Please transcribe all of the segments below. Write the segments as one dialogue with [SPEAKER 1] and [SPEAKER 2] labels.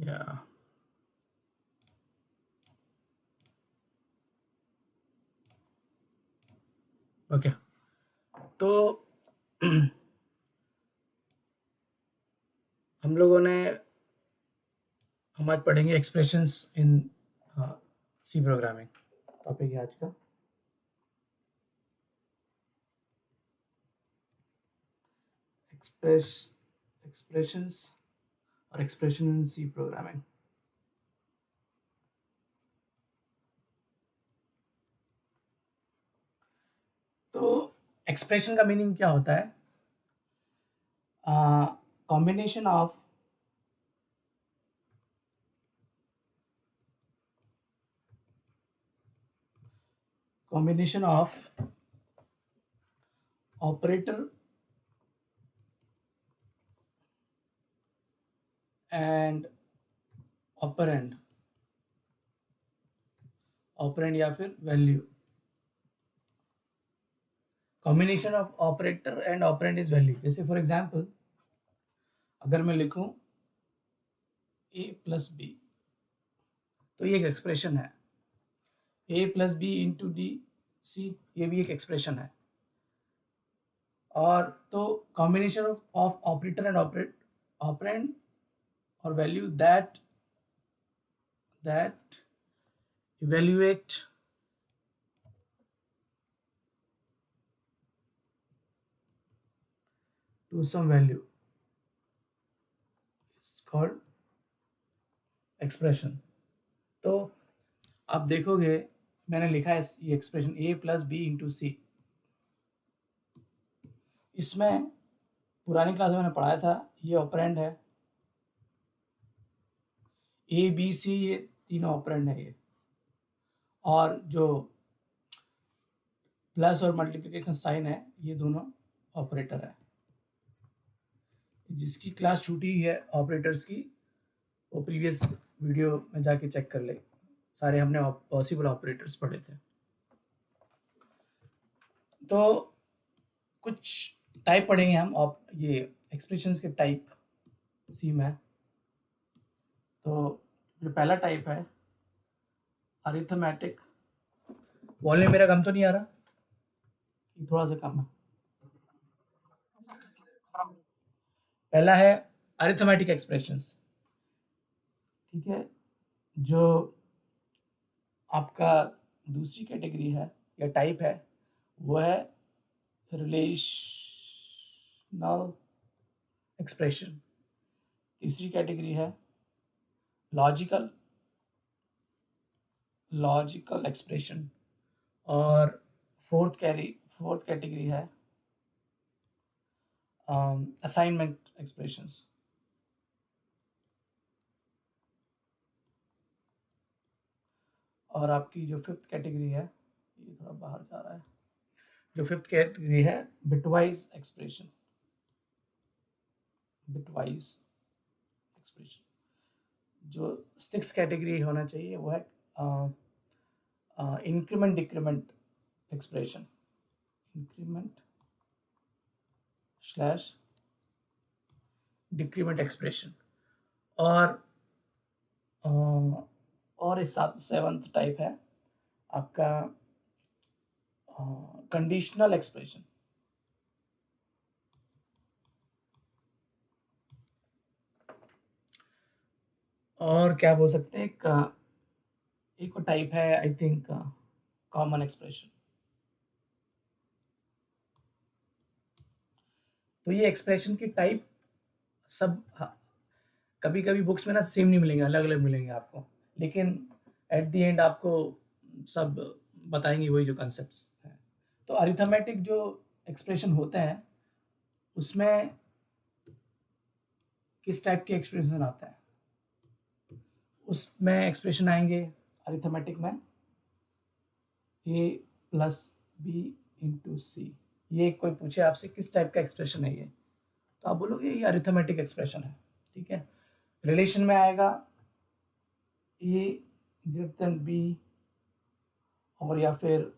[SPEAKER 1] या ओके। तो हम लोगों ने हम आज पढ़ेंगे एक्सप्रेशंस इन सी प्रोग्रामिंग, टॉपिक है आज का। एक्सप्रेशंस और एक्सप्रेशन इन सी प्रोग्रामिंग। तो एक्सप्रेशन का मीनिंग क्या होता है? Combination of operator and operand या फिर value. Combination of operator and operand is value. जैसे फॉर एग्जांपल अगर मैं लिखूं a प्लस बी, तो ये एक एक्सप्रेशन है। a plus B into D C, ये भी एक एक्सप्रेशन है। और तो combination of operator and operand और value that evaluate to some value is called expression. तो आप देखोगे मैंने लिखा है ये expression a plus B into C. इसमें पुरानी क्लास में मैंने पढ़ाया था, ये ऑपरेंड है, ए बी सी ये तीनों ऑपरेंड है ये। और जो प्लस और मल्टीप्लिकेशन साइन है ये दोनों ऑपरेटर है। जिसकी क्लास छूटी है ऑपरेटर्स की, वो प्रीवियस वीडियो में जाके चेक कर ले, सारे हमने पॉसिबल ऑपरेटर्स पढ़े थे। तो कुछ टाइप पढ़ेंगे हम ये एक्सप्रेशंस के टाइप सी में। तो जो पहला टाइप है अरिथमेटिक। वॉल्यूम मेरा कम तो नहीं आ रहा? थोड़ा सा कम है। पहला है अरिथमेटिक एक्सप्रेशंस, ठीक है। जो आपका दूसरी कैटेगरी है या टाइप है वो है रिलेशनल एक्सप्रेशन। तीसरी कैटेगरी है लॉजिकल एक्सप्रेशन। और फोर्थ कैटेगरी है असाइनमेंट एक्सप्रेशंस। और आपकी जो फिफ्थ कैटेगरी है, ये थोड़ा बाहर जा रहा है, जो फिफ्थ कैटेगरी है बिटवाइज एक्सप्रेशन। जो सिक्स कैटेगरी होना चाहिए वो है increment decrement expression. Increment slash decrement expression. और इस सेवंथ टाइप है आपका कंडीशनल एक्सप्रेशन। और क्या बोल सकते हैं, एक टाइप है आई थिंक कॉमन एक्सप्रेशन। तो ये एक्सप्रेशन की टाइप सब कभी कभी बुक्स में ना सेम नहीं मिलेंगे, अलग अलग मिलेंगे आपको, लेकिन एट द एंड आपको सब बताएंगे वही जो कॉन्सेप्ट्स हैं। तो अरिथमेटिक जो एक्सप्रेशन होते हैं उसमें किस टाइप के एक्सप्रेशन आता है, उसमें एक्सप्रेशन आएंगे अरिथमेटिक में a plus B into C. ये कोई पूछे आपसे किस टाइप का एक्सप्रेशन है ये, तो आप बोलोगे ये अरिथमेटिक एक्सप्रेशन है, ठीक है। रिलेशन में आएगा a ग्रेटर देन बी, और या फिर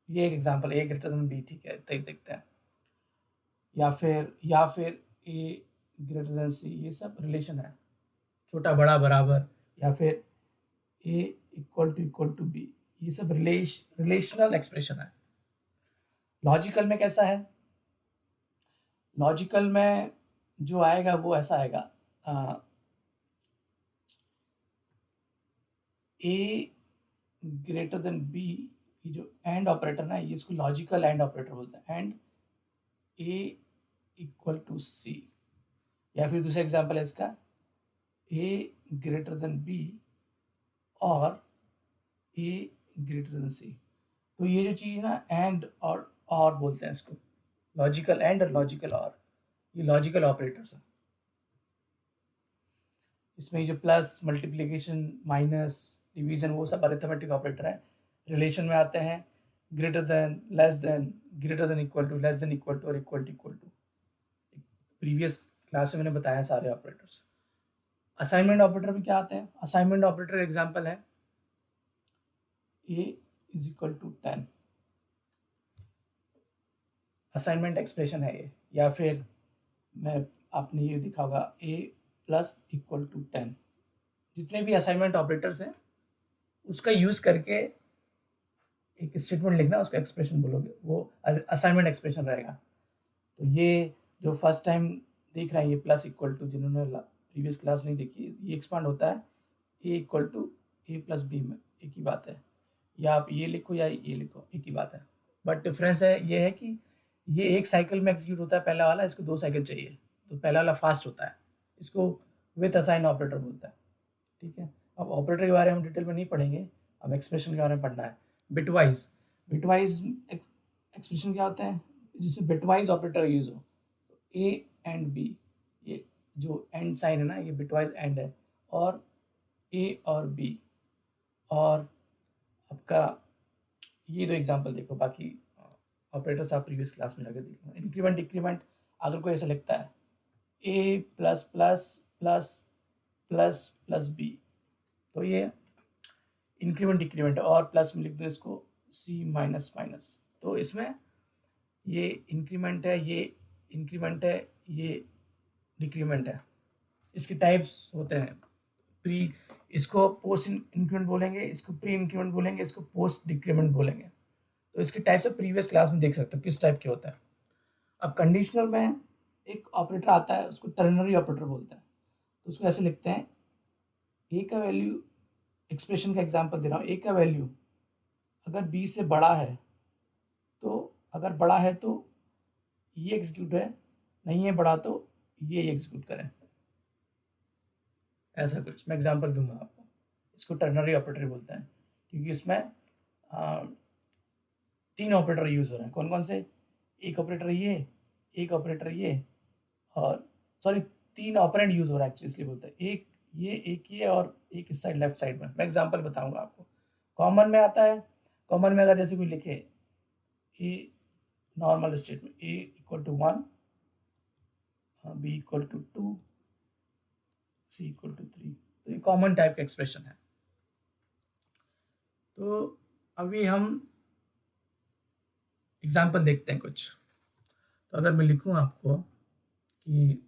[SPEAKER 1] ये एक example a greater than B, ठीक है, देखते हैं। या फिर a ग्रेटर देन सी, ये सब रिलेशन है। छोटा बड़ा बराबर, या फिर ए इक्वल टू बी, ये सब रिलेशनल एक्सप्रेशन है। लॉजिकल में कैसा है? लॉजिकल में जो आएगा वो ऐसा आएगा, ए ग्रेटर देन बी, ये जो एंड ऑपरेटर ना, ये इसको लॉजिकल एंड ऑपरेटर बोलते हैं, एंड ए इक्वल टू सी। या फिर दूसरा एग्जांपल है इसका, ए ग्रेटर देन बी और ए ग्रेटर देन सी। तो ये जो चीज़ ना, एंड और बोलते हैं इसको, लॉजिकल एंड और लॉजिकल और, ये लॉजिकल ऑपरेटर्स हैं। इसमें ये जो प्लस, मल्टीप्लिकेशन, माइनस, डिवीजन, वो सब अरिथमेटिक ऑपरेटर है। रिलेशन में आते हैं greater than, less than, greater than equal to, less than equal to और इक्वल टू। प्रीवियस क्लास में मैंने बताया सारे ऑपरेटर्स। असाइनमेंट ऑपरेटर में क्या आते हैं? असाइनमेंट ऑपरेटर एग्जांपल है A is equal to 10, assignment expression है ये। या फिर मैं, आपने ये दिखा होगा ए प्लस इक्वल टू 10। जितने भी असाइनमेंट ऑपरेटर्स हैं उसका यूज करके एक स्टेटमेंट लिखना, उसका एक्सप्रेशन बोलोगे, वो असाइनमेंट एक्सप्रेशन रहेगा। तो ये जो फर्स्ट टाइम देख रहे हैं, ये प्लस इक्वल टू, जिन्होंने प्रीवियस क्लास नहीं देखी, ये एक्सपांड होता है A equal to A plus B में, एक ही बात है। या आप ये लिखो या ये लिखो, एक ही बात है। बट डिफरेंस है ये है कि ये एक साइकिल में एग्जीक्यूट होता है पहला वाला, इसको 2 साइकिल चाहिए, तो पहला वाला फास्ट होता है, इसको विथ असाइन ऑपरेटर बोलता है। ठीक है, अब ऑपरेटर के बारे में हम डिटेल में नहीं पढ़ेंगे, अब एक्सप्रेशन के बारे में पढ़ना है। बिटवाइज, बिटवाइज एक्सप्रेशन क्या होते हैं? जिसमें बिटवाइज ऑपरेटर यूज हो, ए एंड बी, ये जो एंड साइन है ना, ये बिटवाइज एंड है, और ए और बी, और आपका ये 2 एग्जांपल देखो, बाकी ऑपरेटर्स आप प्रीवियस क्लास में जाकर देखो। इंक्रीमेंट डिक्रीमेंट, अगर कोई ऐसा लिखता है A plus plus plus plus plus B, तो ये इंक्रीमेंट डिक्रीमेंट, और प्लस में लिख दो इसको सी माइनस माइनस, तो इसमें ये इंक्रीमेंट है, ये इंक्रीमेंट है, ये डिक्रीमेंट है। इसके टाइप्स होते हैं, प्री, इसको पोस्ट इंक्रीमेंट बोलेंगे, इसको प्री इंक्रीमेंट बोलेंगे, इसको पोस्ट डिक्रीमेंट बोलेंगे। तो इसके टाइप्स आप प्रीवियस क्लास में देख सकते हो किस टाइप के होता है। अब कंडीशनल में एक ऑपरेटर आता है, उसको टर्नरी ऑपरेटर बोलते हैं। तो उसको ऐसे लिखते हैं, ए का वैल्यू, एक्सप्रेशन का एग्जांपल दे रहा हूँ, ए का वैल्यू अगर बी से बड़ा है, तो अगर बड़ा है तो ये एग्जीक्यूट है, नहीं है बड़ा तो ये एग्जीक्यूट करें, ऐसा कुछ। मैं एग्जांपल दूंगा आपको। इसको टर्नरी ऑपरेटर बोलते हैं, क्योंकि इसमें 3 ऑपरेटर यूज हो रहे हैं। कौन कौन से? एक ऑपरेटर ये, एक ऑपरेटर ये, और सॉरी 3 ऑपरेंड यूज हो रहा है एक्चुअली, इसलिए बोलते हैं। एक ये और एक इस साइड लेफ्ट साइड में। मैं एग्जांपल बताऊंगा आपको। कॉमन में आता है, कॉमन में अगर जैसे कोई लिखे ए नॉर्मल स्टेट में A equal to 1, B equal to 2, C equal to 3, तो ये कॉमन टाइप का एक्सप्रेशन है। तो अभी हम एग्जांपल देखते हैं कुछ। तो अगर मैं लिखूं आपको कि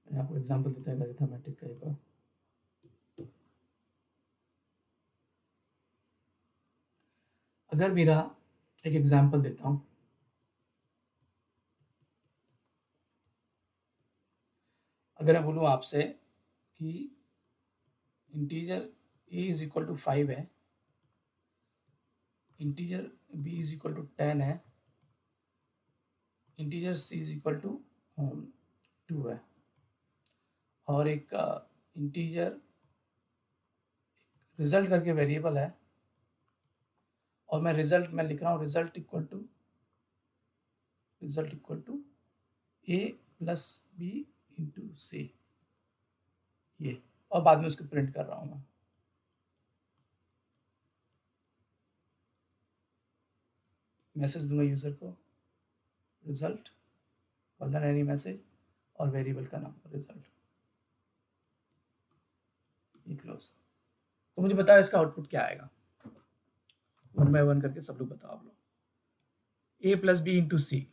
[SPEAKER 1] मैं आपको एग्जांपल देता है अरिथमेटिक का एक बार। अगर मेरा एक एग्जांपल देता हूं, अगर मैं बोलूं आपसे कि integer A is equal to 5 है, integer B is equal to 10 है, integer C is equal to 2 है, और एक इंटीजर रिजल्ट करके वेरिएबल है, और मैं रिजल्ट में लिख रहा हूँ result equal to A plus B into C, ये, और बाद में उसको प्रिंट कर रहा हूँ मैं। मैसेज दूंगा यूजर को, रिजल्ट कॉलन एनी मैसेज, और वेरिएबल का नाम रिजल्ट, ये क्लोज। तो मुझे बताओ इसका आउटपुट क्या आएगा, 1 बाय 1 करके सब लोग बताओ आप लोग। ए प्लस बी इंटू सी।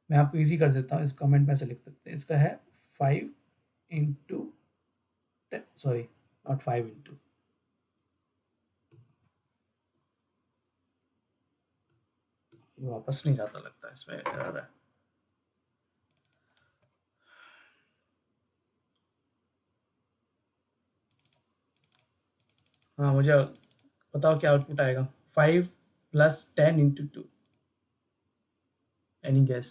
[SPEAKER 1] मैं आपको इजी कर देता हूँ, इस कमेंट में ऐसे लिख सकते हैं, इसका है 5 इंटू, सॉरी नॉट 5 इंटू, वापस नहीं जाता लगता है, इसमें एरर है। हाँ मुझे बताओ क्या आउटपुट आएगा। 5 plus 10 into 2, any guess?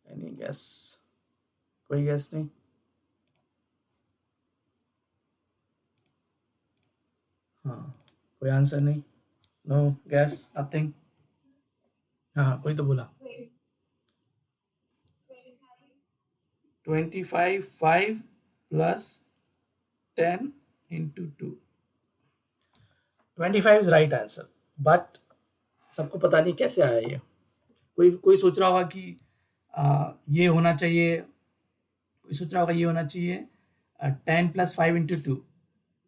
[SPEAKER 1] Any guess? कोई गेस नहीं? हाँ कोई आंसर नहीं? No guess, nothing? हाँ कोई तो बोला 25, 5 plus 10 into 2, 25 is right answer. But सबको पता नहीं कैसे आया ये। कोई कोई सोच रहा होगा कि ये होना चाहिए, कोई सोच रहा होगा ये होना चाहिए 10 प्लस 5 इंटू 2,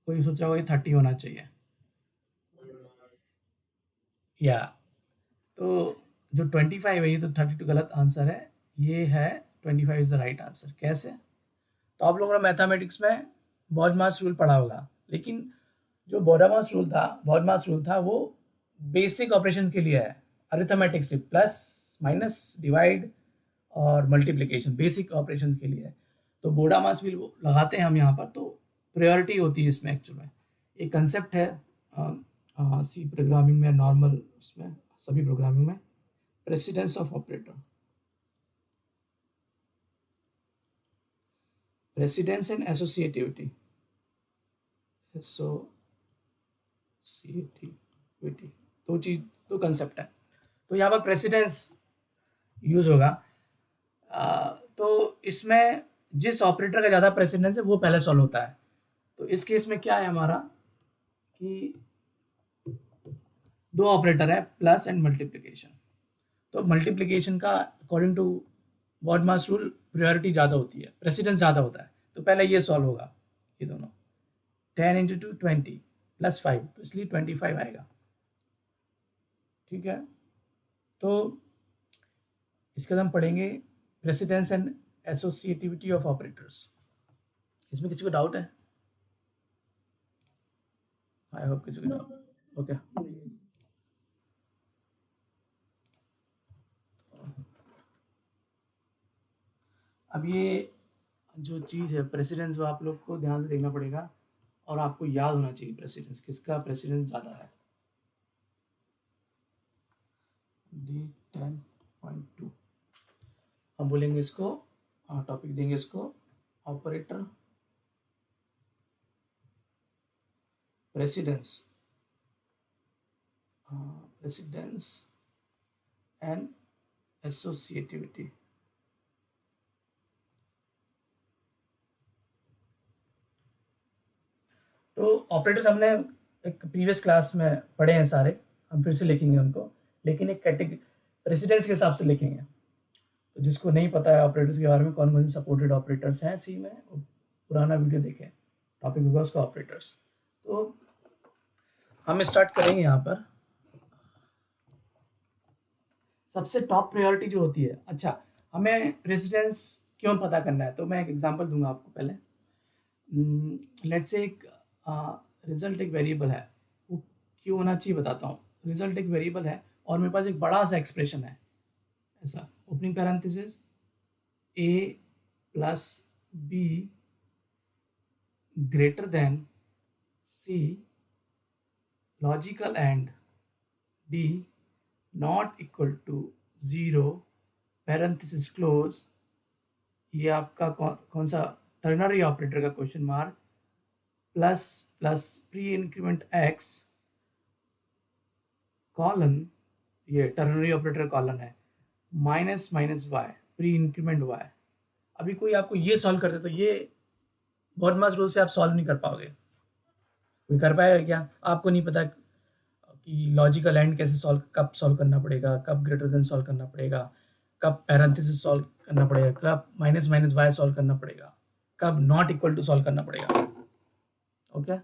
[SPEAKER 1] कोई सोच रहा होगा ये 30 होना चाहिए। या तो जो 25 है ये तो 32 गलत आंसर है, ये है 25 इज द राइट आंसर। कैसे? तो आप लोगों ने मैथमेटिक्स में बॉडमास रूल पढ़ा होगा, लेकिन जो बॉडमास रूल था वो बेसिक ऑपरेशन के लिए है, अरिथमेटिक्स प्लस माइनस डिवाइड और मल्टीप्लिकेशन बेसिक ऑपरेशन के लिए है। तो बोडामास रूल लगाते हैं हम यहाँ पर, तो प्रायोरिटी होती है इसमें। एक्चुअल में एक कंसेप्ट है सी प्रोग्रामिंग में, नॉर्मल उसमें सभी प्रोग्रामिंग में, precedence of operator, precedence and associativity, associativity, दो कंसेप्ट है। तो यहाँ पर प्रेसिडेंस यूज होगा। तो इसमें जिस ऑपरेटर का ज़्यादा प्रेसिडेंस है वो पहले सॉल्व होता है। तो इस केस में क्या है हमारा कि दो ऑपरेटर है, प्लस एंड मल्टीप्लिकेशन। तो मल्टीप्लिकेशन का according to BODMAS rule priority ज़्यादा होती है, प्रेसिडेंस ज़्यादा होता है। तो पहले ये सॉल्व होगा, ये दोनों 10 इंटू 2 20 प्लस 5, तो इसलिए 25 आएगा। ठीक है, तो इसके बाद हम पढ़ेंगे precedence and associativity of operators. इसमें किसी को डाउट है? आई होप किसी को डाउट। ओके, अब ये जो चीज़ है प्रेसिडेंस, वो आप लोग को ध्यान से देखना पड़ेगा और आपको याद होना चाहिए प्रेसिडेंस, किसका प्रेसिडेंस ज़्यादा है। D10.2 हम बोलेंगे इसको, टॉपिक देंगे इसको, operator precedence, precedence and associativity. तो ऑपरेटर्स हमने एक प्रीवियस क्लास में पढ़े हैं सारे, हम फिर से लिखेंगे उनको, लेकिन एक कैटेगरी प्रेसिडेंस के हिसाब से लिखेंगे। तो जिसको नहीं पता है ऑपरेटर्स के बारे में, कौन कौन से सपोर्टेड ऑपरेटर्स हैं सी में, पुराना वीडियो देखें, टॉपिक होगा उसका ऑपरेटर्स। तो हम स्टार्ट करेंगे यहाँ पर। सबसे टॉप प्रायोरिटी जो होती है, अच्छा हमें प्रेसिडेंस क्यों पता करना है, तो मैं एक एग्जांपल दूंगा आपको पहले। लेट्स से एक रिजल्ट एक वेरिएबल है, वो क्यों होना चाहिए बताता हूँ। रिजल्ट एक वेरिएबल है और मेरे पास एक बड़ा सा एक्सप्रेशन है, ऐसा opening parenthesis a plus b greater than c logical and d not equal to 0 parenthesis close. ये आपका कौन सा टर्नरी ऑपरेटर का question mark, plus plus pre increment x colon, ये टर्नरी ऑपरेटर कॉलन है, minus minus y pre increment y। अभी कोई आपको ये सॉल्व कर दे तो ये बॉडमास रूल से आप सॉल्व नहीं कर पाओगे। कोई कर पाएगा क्या? आपको नहीं पता कि लॉजिकल एंड कैसे सॉल्व, कब सॉल्व करना पड़ेगा, कब ग्रेटर देन सॉल्व करना पड़ेगा, कब पैरेंथेसिस सॉल्व करना पड़ेगा, कब माइनस माइनस वाई सॉल्व करना पड़ेगा, कब नॉट इक्वल टू सॉल्व करना पड़ेगा। ओके,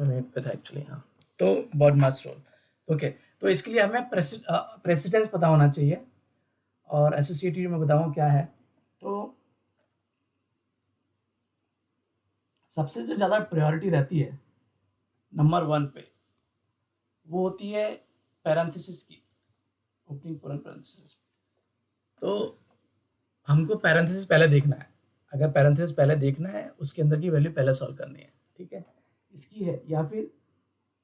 [SPEAKER 1] मिनट पे था एक्चुअली, हाँ। तो बहुत मस्त रोल। ओके, तो इसके लिए हमें प्रेसिडेंस पता होना चाहिए, और एसोसिएटिव में बताऊँ क्या है। तो सबसे जो ज़्यादा प्रायोरिटी रहती है नंबर 1 पे, वो होती है पैरेंथेसिस की, ओपनिंग पैरेंथेसिस। तो हमको पैरेंथेसिस पहले देखना है। अगर पैरेंथेसिस पहले देखना है, उसके अंदर की वैल्यू पहले सॉल्व करनी है, ठीक है? इसकी है, या फिर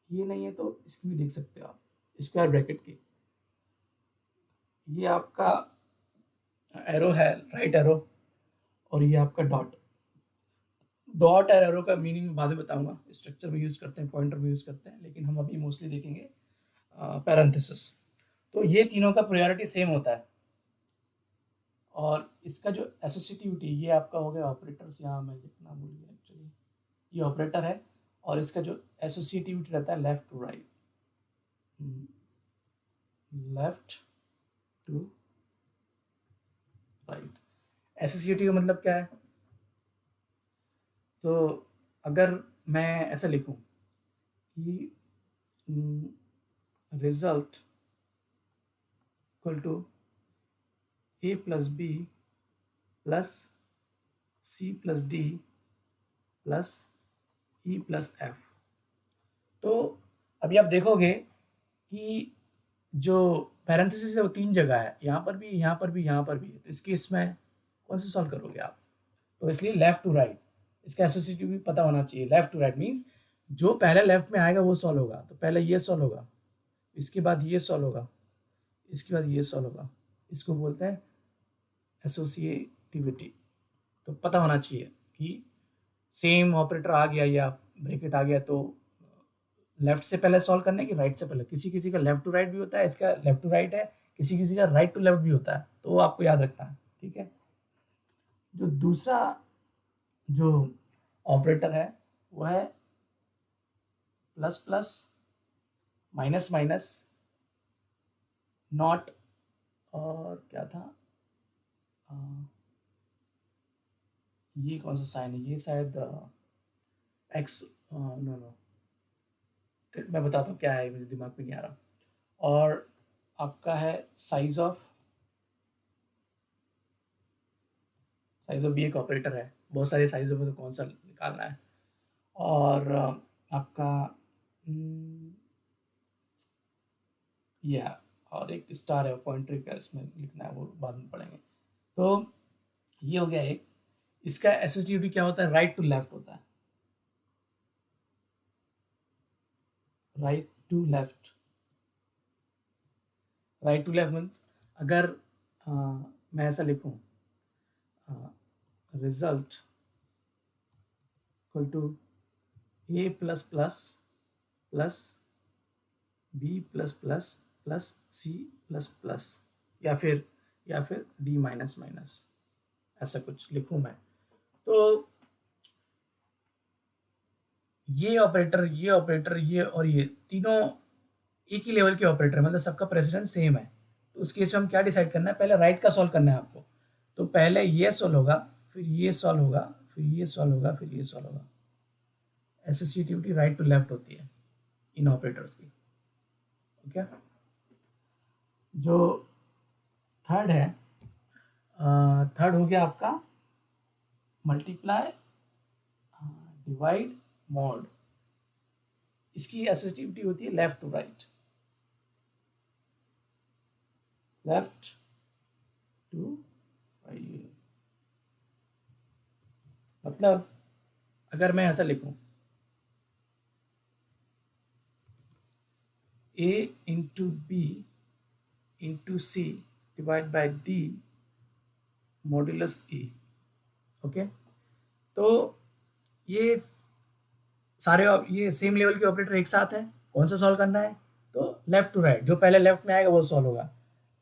[SPEAKER 1] ये नहीं है तो इसकी भी देख सकते हो आप, स्क्वायर ब्रैकेट की। ये आपका एरो है, राइट एरो, और ये आपका डॉट। डॉट और एरो का मीनिंग बाद में बताऊंगा, स्ट्रक्चर में यूज़ करते हैं, पॉइंटर में यूज़ करते हैं, लेकिन हम अभी मोस्टली देखेंगे पैरेंथेसिस। तो ये तीनों का प्रायोरिटी सेम होता है, और इसका जो एसोसिएटिविटी, ये आपका हो गया ऑपरेटर्स, यहाँ मैं लिखना भूल गया एक्चुअली, ये ऑपरेटर है, और इसका जो एसोसिएटिविटी रहता है left to right, left to right. Associative मतलब क्या है? तो अगर मैं ऐसा लिखूं कि result equal to A plus B plus C plus D plus E plus F. तो अभी आप देखोगे कि जो पैरेंथेसिस है वो 3 जगह है, यहाँ पर भी, यहाँ पर भी, यहाँ पर भी है। तो इस केस में कौन से सॉल्व करोगे आप? तो इसलिए लेफ्ट टू राइट, इसका एसोसिएटिव भी पता होना चाहिए। लेफ्ट टू राइट मीन्स जो पहले लेफ्ट में आएगा वो सॉल्व होगा। तो पहले ये सॉल्व होगा, इसके बाद ये सॉल्व होगा, इसके बाद ये सॉल्व होगा। इसको बोलते हैं एसोसिएटिविटी। तो पता होना चाहिए कि सेम ऑपरेटर आ गया या ब्रैकेट आ गया तो लेफ्ट से पहले सॉल्व करने की राइट से पहले। किसी किसी का लेफ्ट टू राइट भी होता है, इसका लेफ्ट टू राइट है, किसी किसी का राइट टू लेफ्ट भी होता है, तो वो आपको याद रखना है, ठीक है? जो दूसरा जो ऑपरेटर है वो है plus plus, minus minus, not, और क्या था, ये कौन सा साइन है, ये शायद एक्स, नो नो, मैं बताता हूँ क्या है, मेरे दिमाग में नहीं आ रहा। और आपका है साइज ऑफ, साइज ऑफ भी एक ऑपरेटर है, बहुत सारे साइजों में, तो कौन सा निकालना है। और आपका ये है, और एक स्टार है, पॉइंटर का इसमें लिखना है, वो बाद में पढ़ेंगे। तो ये हो गया एक। इसका एसोसिएटिव क्या होता है? राइट टू लेफ्ट होता है, right to left. Right to left means अगर मैं ऐसा लिखूं, result equal to A plus plus plus B plus plus plus C plus plus, या फिर डी माइनस माइनस, ऐसा कुछ लिखूं मैं, तो ये ऑपरेटर, ये ऑपरेटर, ये और ये तीनों एक ही लेवल के ऑपरेटर, मतलब सबका प्रेसिडेंस सेम है। तो उस केस में हम क्या डिसाइड करना है? पहले राइट का सॉल्व करना है आपको। तो पहले ये सॉल्व होगा, फिर ये सॉल्व होगा, फिर ये सॉल्व होगा, फिर ये सॉल्व होगा। एसोसिएटिविटी राइट टू लेफ्ट होती है इन ऑपरेटर्स की, ओके? जो थर्ड है, थर्ड हो गया आपका मल्टीप्लाई, डिवाइड, मॉड। इसकी एसोसिएटिविटी होती है left to right, left to right. मतलब अगर मैं ऐसा लिखूं, a into B into C divide by D modulus E, okay? तो ये सारे ये सेम लेवल के ऑपरेटर एक साथ हैं। कौन सा सॉल्व करना है? तो लेफ्ट टू राइट, जो पहले लेफ्ट में आएगा वो सॉल्व होगा।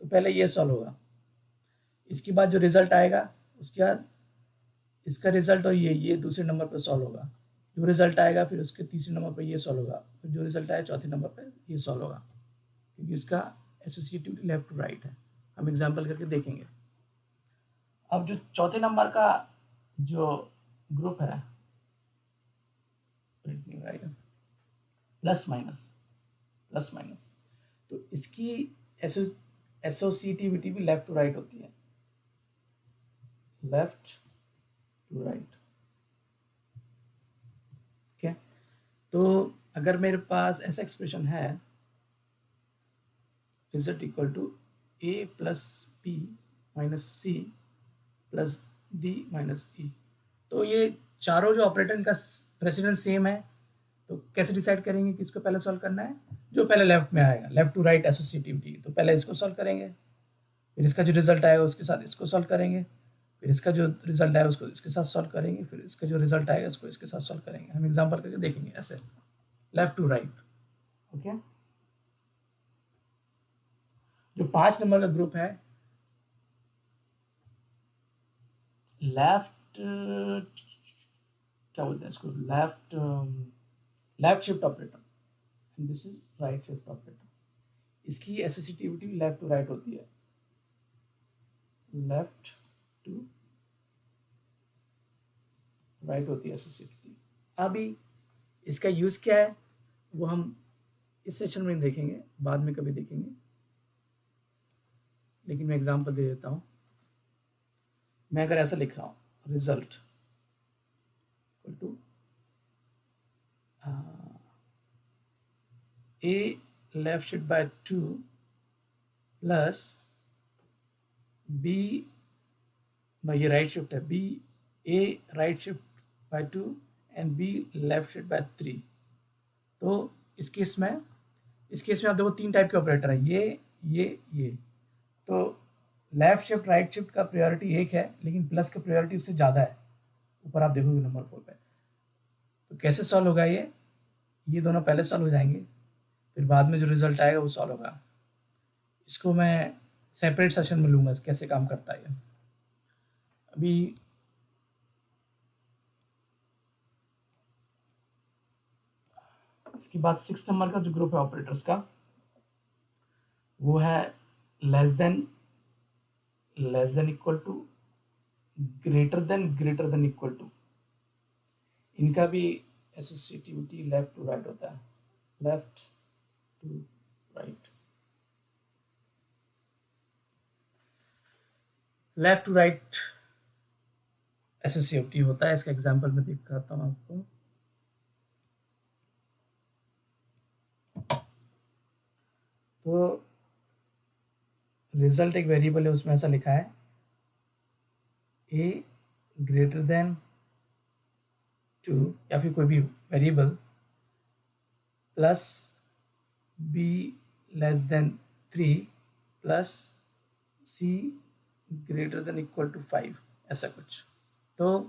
[SPEAKER 1] तो पहले ये सॉल्व होगा, इसके बाद जो रिजल्ट आएगा उसके बाद इसका रिजल्ट, और ये दूसरे नंबर पर सॉल्व होगा। जो रिजल्ट आएगा फिर उसके तीसरे नंबर पर ये सॉल्व होगा, फिर जो रिजल्ट आएगा चौथे नंबर पर ये सॉल्व होगा, क्योंकि उसका एसोसिएटिविटी लेफ्ट टू राइट है। हम एग्जाम्पल करके देखेंगे। अब जो चौथे नंबर का जो ग्रुप है, प्लस माइनस, तो इसकी एसोसिएटिविटी भी लेफ्ट टू राइट होती है, लेफ्ट टू राइट। ठीक है, तो अगर मेरे पास ऐसा एक्सप्रेशन है, result equal to A plus B minus C plus D minus E, तो ये चारों जो ऑपरेटर इनका प्रेसिडेंस सेम है, तो कैसे डिसाइड करेंगे कि इसको पहले सॉल्व करना है? जो पहले लेफ्ट में आएगा, लेफ्ट टू राइट एसोसिएटिविटी, तो पहले इसको सॉल्व करेंगे, फिर इसका जो रिजल्ट आएगा उसके साथ इसको सॉल्व करेंगे, फिर इसका जो रिजल्ट आएगा उसको इसके साथ सॉल्व करेंगे, फिर इसका जो रिजल्ट आएगा उसको इसके साथ सॉल्व करेंगे। हम एग्जांपल करके देखेंगे ऐसे, लेफ्ट टू राइट। ओके, जो 5 नंबर का ग्रुप है, लेफ्ट क्या बोलते हैं इसको, left shift operator, and this is right shift operator. इसकी एसोसिएटिविटी लेफ्ट टू राइट होती है, लेफ्ट टू राइट होती है एसोसिएटिविटी। अभी इसका यूज क्या है वो हम इस सेशन में देखेंगे, बाद में कभी देखेंगे, लेकिन मैं एग्जांपल दे देता हूं। मैं अगर ऐसा लिख रहा हूं, result equal to A left shift by 2 plus B, ये राइट शिफ्ट है, B A right shift by 2 and B left shift by 3। तो इस केस में आप देखो 3 टाइप के ऑपरेटर है, ये। तो लेफ्ट शिफ्ट राइट शिफ्ट का प्रायोरिटी 1 है, लेकिन प्लस का प्रायोरिटी उससे ज़्यादा है, ऊपर आप देखोगे नंबर 4 पे। तो कैसे सॉल्व होगा ये दोनों पहले सॉल्व हो जाएंगे, फिर बाद में जो रिजल्ट आएगा वो सॉल्व होगा। इसको मैं सेपरेट सेशन में लूँगा कैसे काम करता है। अभी इसके बाद 6 नंबर का जो ग्रुप है ऑपरेटर्स का, वो है less than equal to, greater than equal to. इनका भी एसोसिएटिविटी लेफ्ट टू राइट होता है, left to right. Left to right associative होता है, इसका एग्जांपल मैं दिखाता हूँ आपको। तो रिजल्ट एक वेरिएबल है, उसमें ऐसा लिखा है ए ग्रेटर देन 2 या फिर कोई भी variable plus B less than 3 plus C greater than equal to 5, ऐसा कुछ। तो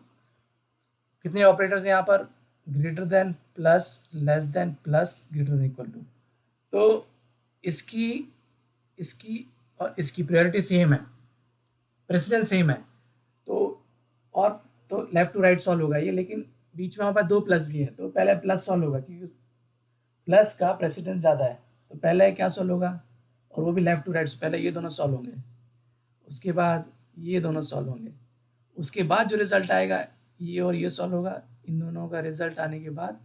[SPEAKER 1] कितने ऑपरेटर्स हैं यहाँ पर? Greater than, plus, less than, plus, greater than equal to. तो इसकी और इसकी प्रायोरिटी सेम है, प्रेसिडेंस सेम है, तो लेफ्ट टू राइट सॉल्व होगा ये, लेकिन बीच में वहाँ पर 2 प्लस भी है, तो पहले प्लस सॉल्व होगा क्योंकि प्लस का प्रेसिडेंस ज़्यादा है, तो पहले क्या सॉल्व होगा, और वो भी लेफ्ट टू राइट। पहले ये दोनों सॉल्व होंगे, उसके बाद ये दोनों सॉल्व होंगे, उसके बाद जो रिजल्ट आएगा ये और ये सॉल्व होगा, इन दोनों का रिजल्ट आने के बाद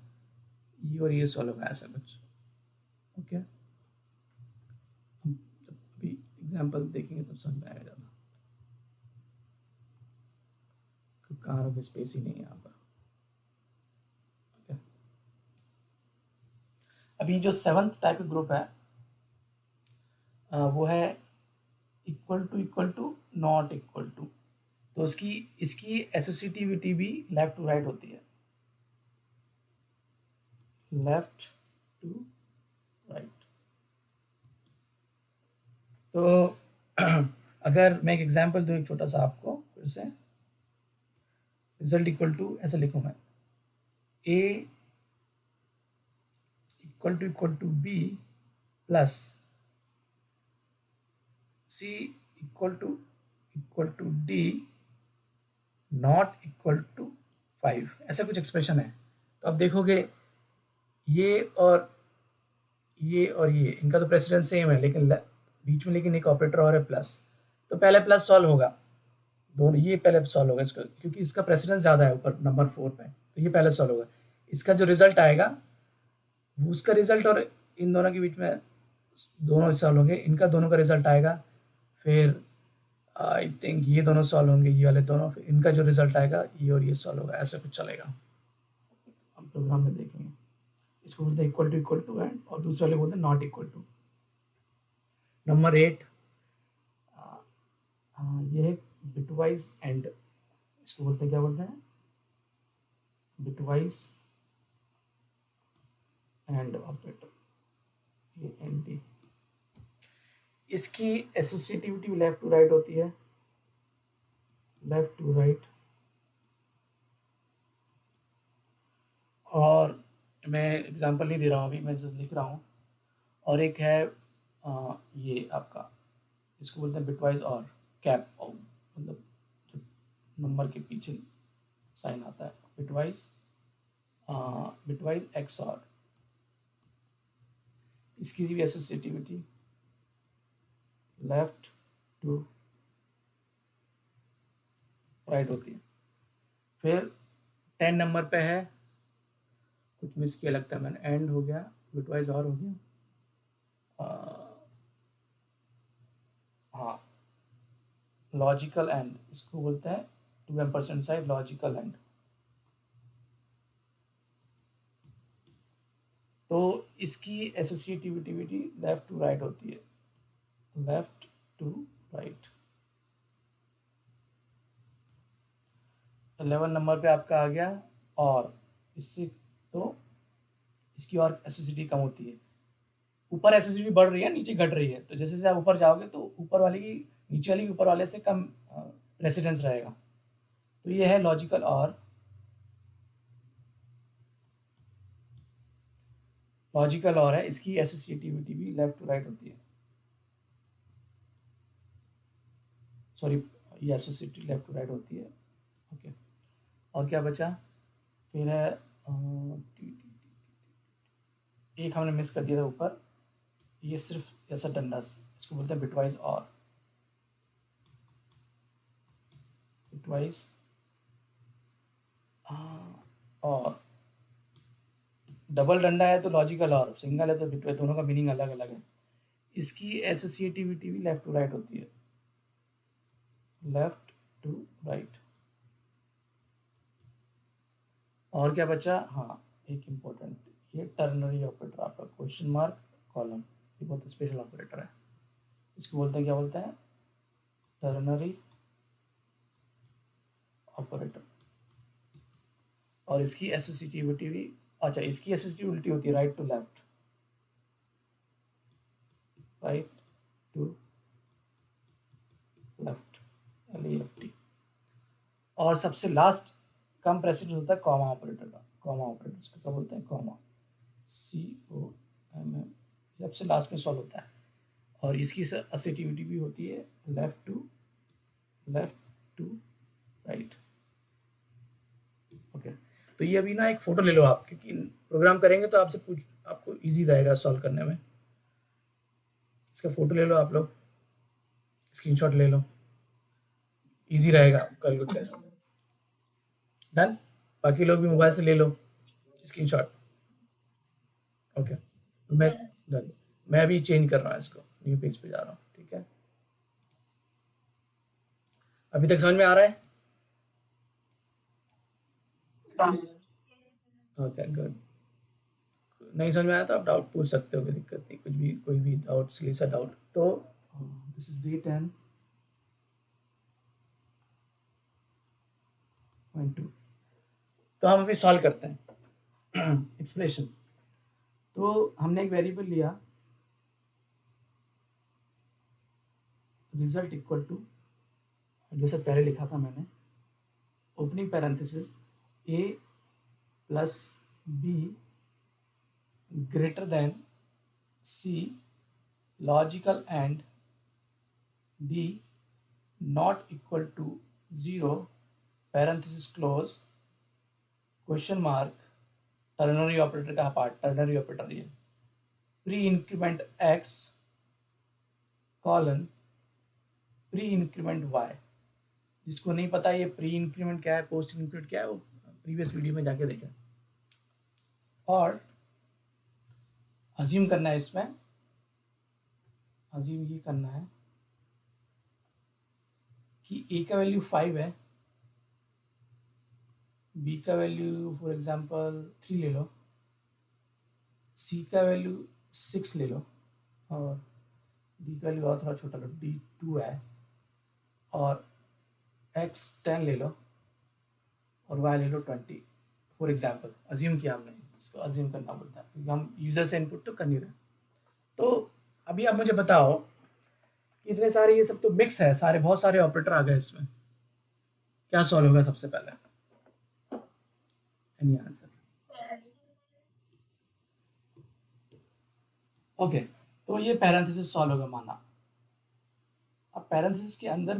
[SPEAKER 1] ये और ये सॉल्व होगा, ऐसा कुछ। ओके, जब अभी एग्जाम्पल देखेंगे तब समझ में आएगा ज़्यादा, कहाँ स्पेस ही नहीं है यहाँ पर। अभी जो 7th टाइप का ग्रुप है वो है equal to not equal to. तो इसकी एसोसिएटिविटी भी लेफ्ट टू राइट होती है, लेफ्ट टू राइट। तो अगर मैं एक एग्जांपल दूं एक छोटा सा आपको, फिर से रिजल्ट इक्वल टू ऐसा लिखूं मैं, A equal to B plus C equal to D not equal to 5, ऐसा कुछ एक्सप्रेशन है। तो अब देखोगे ये और ये इनका तो प्रेसिडेंस सेम है, लेकिन बीच में लेकिन एक ऑपरेटर और है प्लस, तो पहले प्लस सॉल्व होगा, दोनों ये पहले सॉल्व होगा इसको, क्योंकि इसका प्रेसिडेंस ज़्यादा है ऊपर नंबर 4 पे, तो ये पहले सॉल्व होगा। इसका जो रिजल्ट आएगा उसका रिजल्ट और इन दोनों के बीच में दोनों सॉल्व होंगे, इनका दोनों का रिजल्ट आएगा, फिर आई थिंक ये दोनों सॉल्व होंगे, ये वाले दोनों, फिर इनका जो रिजल्ट आएगा ये और ये सॉल्व होगा, ऐसा कुछ चलेगा। हम प्रोग्राम में देखेंगे। इसको बोलते हैं इक्वल टू एंड, और दूसरे वाले बोलते हैं नॉट इक्वल टू। नंबर 8 ये है बिटवाइज एंड, इसको बोलते हैं, क्या बोलते हैं, बिटवाइज एंड ऑपरेटर, ये एंड डी। इसकी एसोसिएटिविटी लेफ्ट टू राइट होती है, लेफ्ट टू राइट। और मैं एग्जांपल नहीं दे रहा हूँ अभी, मैं जस्ट लिख रहा हूँ। और एक है ये आपका, इसको बोलते हैं बिटवाइज और कैप, और मतलब जो नंबर के पीछे साइन आता है, बिटवाइज, बिटवाइज एक्स और। इसकी भी एसोसिएटिविटी लेफ्ट टू राइट होती है। फिर 10 नंबर पे है, कुछ मिस किया लगता है मैंने, एंड हो गया, बिटवाइज और हो गया, हाँ, लॉजिकल एंड, इसको बोलते हैं 2% साइड लॉजिकल एंड। तो इसकी एसोसिएटिविटी लेफ्ट टू राइट होती है, लेफ्ट टू राइट। 11 नंबर पे आपका आ गया, और इससे तो इसकी और एसोसिएटिविटी कम होती है, ऊपर एसोसिएटिविटी बढ़ रही है, नीचे घट रही है, तो जैसे जैसे आप ऊपर जाओगे तो ऊपर वाले की नीचे वाली ऊपर वाले से कम प्रेसिडेंस रहेगा। तो ये है लॉजिकल और, लॉजिकल और है, इसकी एसोसिएटिविटी भी लेफ्ट टू राइट होती है, सॉरी, ये एसोसिएटिविटी लेफ्ट टू राइट होती है। ओके, और क्या बचा, फिर है एक हमने मिस कर दिया था ऊपर, ये सिर्फ ऐसा डंडा, इसको बोलते हैं बिटवाइज और, बिटवाइज और। डबल डंडा है तो लॉजिकल और, सिंगल है तो बिटवाइज, दोनों का मीनिंग अलग अलग है। इसकी एसोसिएटिविटी भी लेफ्ट टू राइट होती है, लेफ्ट टू राइट। और क्या बचा, हाँ, एक इम्पोर्टेंट, ये टर्नरी ऑपरेटर आपका, क्वेश्चन मार्क कॉलम, ये बहुत स्पेशल ऑपरेटर है, इसको बोलते हैं, क्या बोलते हैं, टर्नरी ऑपरेटर। और इसकी एसोसिएटिविटी भी, अच्छा, इसकी एसोसिएटिविटी होती है right to left, right to left, LEFT। और सबसे लास्ट कम प्रेसिडेंस होता है कॉमा ऑपरेटर का, कॉमा ऑपरेटर इसको क्या बोलते हैं, कॉमा, COMM, सबसे लास्ट में सॉल्व होता है। और इसकी एसोसिएटिविटी भी होती है लेफ्ट टू राइट। ओके, तो ये अभी ना एक फोटो ले लो आप, क्योंकि प्रोग्राम करेंगे तो आपसे पूछ, आपको इजी रहेगा सॉल्व करने में। इसका फोटो ले लो आप लोग, स्क्रीनशॉट ले लो, इजी रहेगा कैलकुलेट करना। डन, बाकी लोग भी मोबाइल से ले लो स्क्रीनशॉट। ओके, तो मैं डन, मैं अभी चेंज कर रहा हूँ इसको, न्यू पेज पे जा रहा हूँ, ठीक है। अभी तक समझ में आ रहा है? Okay, good. नहीं समझ में आया तो आप डाउट पूछ सकते हो, कोई दिक्कत नहीं, कुछ भी, कोई भी डाउट, सिली सा डाउट। तो दिस इज D10 2, तो हम अभी सॉल्व करते हैं एक्सप्रेशन। तो हमने एक वेरिएबल लिया, रिजल्ट इक्वल टू, जैसे पहले लिखा था मैंने, opening parenthesis A plus B greater than C, logical and D not equal to 0, parenthesis close, question mark, ternary operator का पार्ट, टर्नरी ऑपरेटर ये, pre increment x colon pre increment y। जिसको नहीं पता ये प्री इंक्रीमेंट क्या है, post increment क्या है, वो प्रीवियस वीडियो में जाके देखें। और अज्यूम करना है इसमें, अज्यूम ये करना है कि ए का वैल्यू 5 है, बी का वैल्यू फॉर एग्जांपल 3 ले लो, सी का वैल्यू 6 ले लो, और डी का वैल्यू और थोड़ा छोटा लो, डी 2 है, और एक्स 10 ले लो, और वाई ले लो 20 फॉर एग्जांपल। अज्यूम किया हमने, इसको अज्यूम करना पड़ता है क्योंकि हम यूजर से इनपुट तो कर नहीं रहे। तो अभी आप मुझे बताओ कि इतने सारे ये सब तो मिक्स है, सारे बहुत सारे ऑपरेटर आ गए इसमें, क्या सॉल्व होगा सबसे पहले? Any answer? ओके, तो ये पैरेंथेसिस सॉल्व होगा माना। अब पैरेंथेसिस के अंदर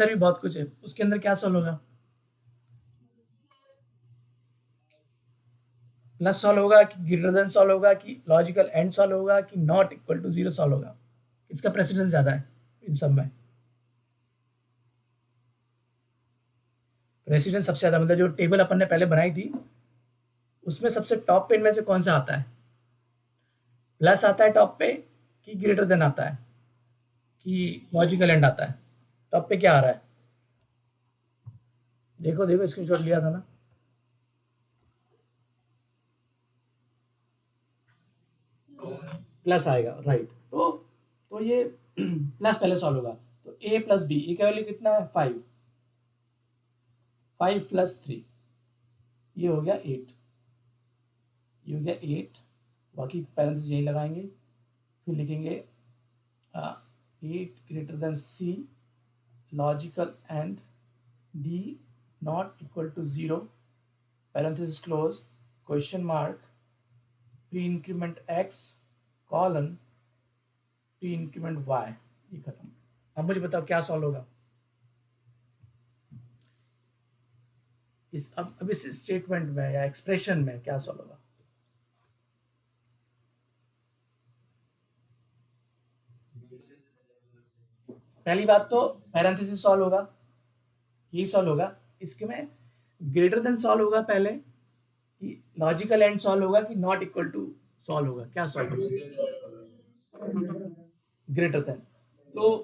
[SPEAKER 1] भी बहुत कुछ है, उसके अंदर क्या सॉल्व होगा? प्लस सॉल्व होगा कि ग्रेटर देन सॉल्व होगा कि लॉजिकल एंड सॉल्व होगा कि not equal to zero solve होगा? इसका प्रेसिडेंस ज्यादा है इन सब में? प्रेसिडेंस सबसे ज्यादा, मतलब जो टेबल अपन ने पहले बनाई थी उसमें सबसे टॉप पे इनमें से कौन सा आता है? प्लस आता है टॉप पे कि ग्रेटर देन आता है कि लॉजिकल एंड आता है? टॉप पे क्या आ रहा है? देखो देखो, स्क्रीनशॉट लिया था ना। प्लस आएगा, राइट। तो ये प्लस पहले सॉल्व होगा, तो ए प्लस बी, ए का वैल्यू कितना है? 5, 5 प्लस 3, ये हो गया 8, ये हो गया 8। बाकी पैरेंथेसिस यही लगाएंगे, फिर लिखेंगे 8 greater than C, logical and D not equal to 0, parenthesis close, question mark, pre increment X, colon, pre increment Y, ये खत्म। अब मुझे बताओ क्या सॉल्व होगा इस, अब इस स्टेटमेंट में या एक्सप्रेशन में क्या सॉल्व होगा? पहली बात तो पैरेंथेसिस सॉल्व होगा, ये सॉल्व होगा। इसके में ग्रेटर देन सॉल्व होगा पहले कि लॉजिकल एंड सॉल्व होगा कि नॉट इक्वल टू सॉल्व होगा? क्या सॉल्व होगा? Greater than. तो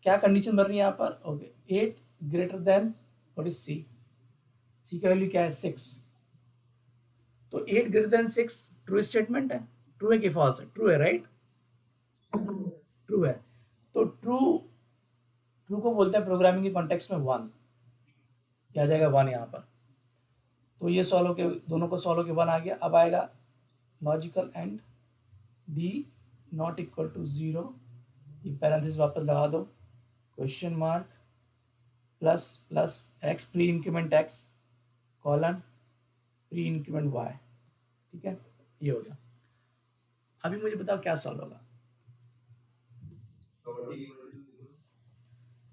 [SPEAKER 1] क्या कंडीशन बन रही है यहाँ पर? Okay, 8 greater than what is C, C का वैल्यू क्या है? 6। तो 8 ग्रेटर देन 6 ट्रू स्टेटमेंट है, ट्रू है कि फॉल्स है? ट्रू है, राइट? ट्रू है। तो ट्रू, ट्रू को बोलते हैं प्रोग्रामिंग के कॉन्टेक्स्ट में 1, क्या आ जाएगा? 1 यहाँ पर। तो ये सॉल्व होके, दोनों को सॉल्व होके 1 आ गया। अब आएगा logical and D not equal to 0, ये पैरेंथेसिस वापस लगा दो, question mark, plus plus X, pre increment X, colon, pre increment Y. ठीक है, ये हो गया। अभी मुझे बताओ क्या सॉल्व होगा?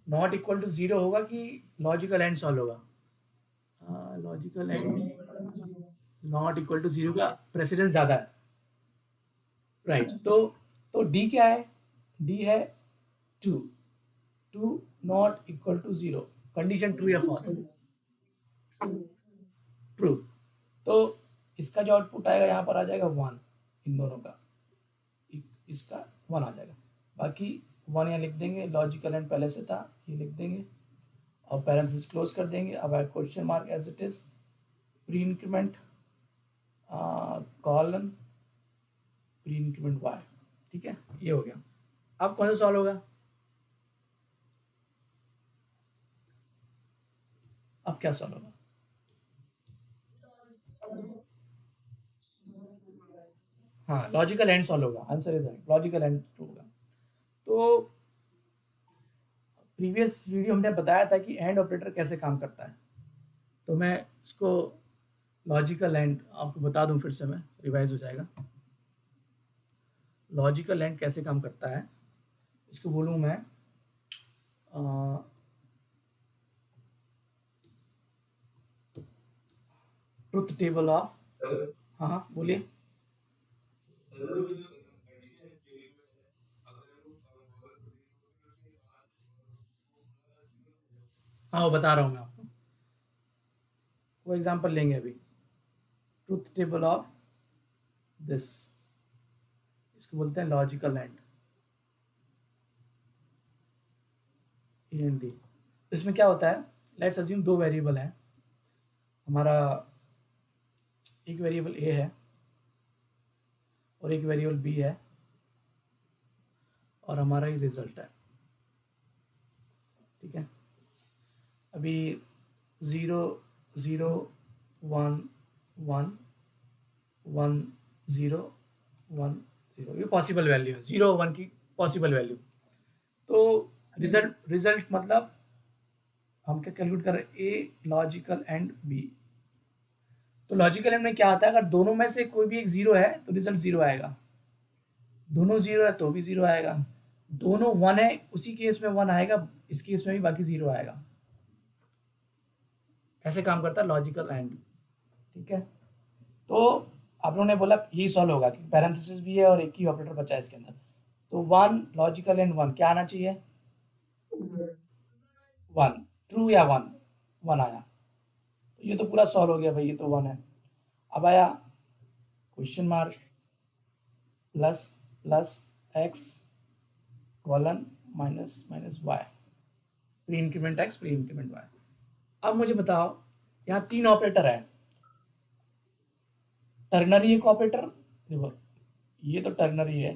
[SPEAKER 1] नॉट इक्वल टू 0 होगा कि लॉजिकल एंड सॉल्व होगा? Logical and not equal to 0 का प्रेसिडेंस ज्यादा है, राइट। तो डी क्या है? डी है 2, 2 not equal to 0, condition true या फॉल्स? ट्रू। तो इसका जो आउटपुट आएगा यहाँ पर आ जाएगा 1, इन दोनों का, इसका 1 आ जाएगा। बाकी 1 यहाँ लिख देंगे, लॉजिकल एंड पहले से था, ये लिख देंगे और पैरेंथेसिस क्लोज कर देंगे। अब आए question mark as it is, pre increment colon, pre increment Y. ठीक है, ये हो गया। अब कौन सा सॉल्व होगा? अब क्या सॉल्व होगा? हाँ, लॉजिकल एंड सॉल्व होगा, answer is right, logical and होगा। तो प्रीवियस वीडियो हमने बताया था कि एंड ऑपरेटर कैसे काम करता है, तो मैं इसको लॉजिकल एंड आपको बता दूं, फिर से मैं रिवाइज हो जाएगा। लॉजिकल एंड कैसे काम करता है इसको बोलूँ मैं, ट्रुथ टेबल ऑफ, हाँ हाँ बोलिए। हाँ, वो बता रहा हूँ मैं आपको, वो एग्जांपल लेंगे अभी। ट्रुथ टेबल ऑफ दिस, इसको बोलते हैं logical and, A and D. इसमें क्या होता है, लेट्स अज्यूम दो वेरिएबल है, हमारा एक वेरिएबल ए है और एक वेरिएबल बी है और हमारा ही रिजल्ट है, ठीक है। अभी 0 0 1 1 1 0 1 0 ये पॉसिबल वैल्यू है, 0 1 की पॉसिबल वैल्यू। तो रिजल्ट मतलब हम क्या कैलकुलेट कर रहे हैं, ए लॉजिकल एंड बी। तो लॉजिकल एंड में क्या आता है, अगर दोनों में से कोई भी एक जीरो है तो रिजल्ट जीरो आएगा, दोनों जीरो है तो भी जीरो आएगा, दोनों वन है उसी केस में वन आएगा, इस केस में भी बाकी जीरो आएगा। ऐसे काम करता है लॉजिकल एंड, ठीक है। तो आप लोगों ने बोला यही सॉल्व होगा कि पैरेंथेसिस भी है और एक ही ऑपरेटर बचा है इसके अंदर, तो वन लॉजिकल एंड वन क्या आना चाहिए, वन, ट्रू या वन, वन आया, तो ये तो पूरा सॉल्व हो गया भाई, ये तो वन है। अब आया question mark plus plus X colon minus minus Y, pre increment X pre increment Y. अब मुझे बताओ, यहाँ तीन ऑपरेटर है, टर्नरी एक ऑपरेटर, देखो ये तो टर्नरी है,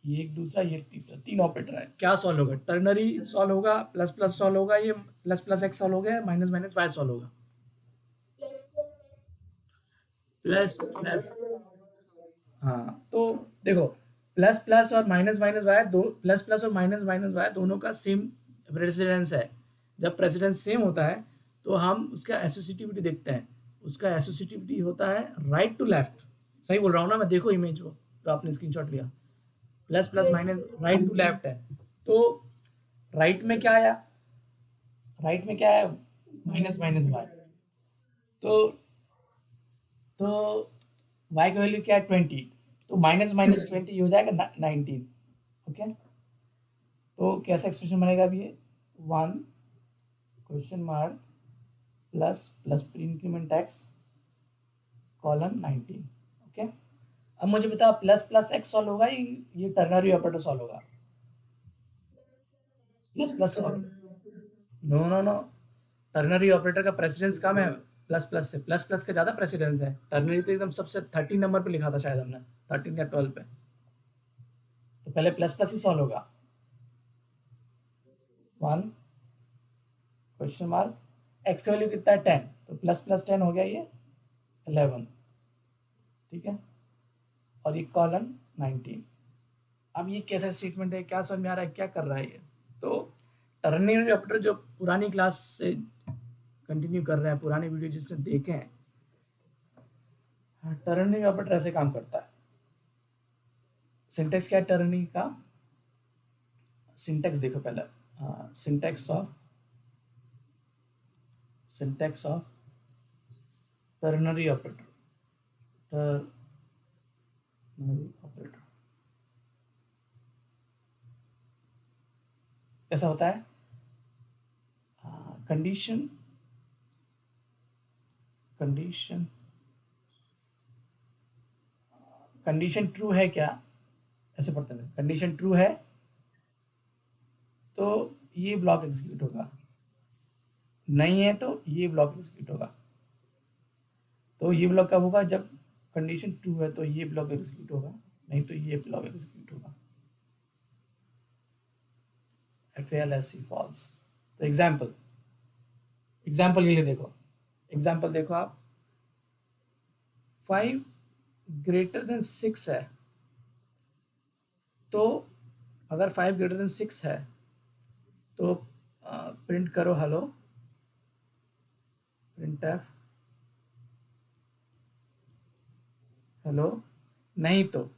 [SPEAKER 1] ये एक दूसरा, ये तीसरा, तीन ऑपरेटर है, क्या सॉल्व होगा, टर्नरी सॉल्व होगा, प्लस प्लस सॉल्व होगा, ये प्लस प्लस एक्स सॉल्व हो गया, माइनस माइनस वाई सॉल्व होगा, प्लस प्लस, हाँ तो देखो प्लस प्लस और माइनस माइनस वाई दो, प्लस प्लस और माइनस माइनस वाई दोनों का सेम प्रेसिडेंस है। जब प्रेसिडेंस सेम होता है तो हम उसका एसोसिएटिविटी देखते हैं, उसका एसोसिएटिविटी होता है राइट टू लेफ्ट, सही बोल रहा हूँ ना मैं, देखो इमेज वो तो आपने स्क्रीनशॉट लिया, plus plus minus right to left है, तो राइट में क्या आया, राइट में क्या है, माइनस माइनस वाई, तो तो y की वैल्यू क्या है 20, तो माइनस माइनस 20 हो जाएगा 19, ओके। तो कैसा एक्सप्रेशन बनेगा अभी ये, one question mark plus plus pre increment X colon 19, okay. अब मुझे बताओ प्लस प्लस एक्स सॉल्व होगा, ये टर्नरी ऑपरेटर सॉल्व होगा, plus plus solve, no no no, ternary operator का प्रेसिडेंस कम है प्लस प्लस से, प्लस प्लस का ज़्यादा प्रेसिडेंस है, टर्नरी तो एकदम सबसे 13 नंबर पे लिखा था शायद हमने, 13 या 12 पे, तो पहले प्लस प्लस ही सॉल्व होगा, वन क्वेश्चन मार्क एक्स का वैल्यू कितना है 10, तो प्लस प्लस 10 हो गया ये 11, ठीक है, और ये कॉलन 19। अब ये कैसा स्टेटमेंट है, क्या समझ में आ रहा है, क्या कर रहा है ये, तो टर्नरी ऑपरेटर जो पुरानी क्लास से कंटिन्यू कर रहे हैं, पुराने वीडियो जिसने देखे हैं, टर्नरी ऑपरेटर ऐसे काम करता है। सिंटेक्स क्या है टर्नरी का, सिंटेक्स देखो पहले, syntax of ternary operator, ternary operator कैसा होता है, कंडीशन कंडीशन कंडीशन ट्रू है क्या, ऐसे पढ़ते हैं, कंडीशन ट्रू है तो ये ब्लॉक एग्जीक्यूट होगा, नहीं है तो ये ब्लॉक एग्जीक्यूट होगा, तो ये ब्लॉक कब होगा, जब कंडीशन ट्रू है तो ये ब्लॉक एग्जीक्यूट होगा, नहीं तो ये ब्लॉक एग्जीक्यूट होगा, FALSC फॉल्स। तो एग्जाम्पल के लिए देखो, एग्जाम्पल देखो आप, 5 ग्रेटर देन 6 है, तो अगर 5 ग्रेटर देन 6 है तो प्रिंट करो हेलो, प्रिंट एफ हेलो, नहीं तो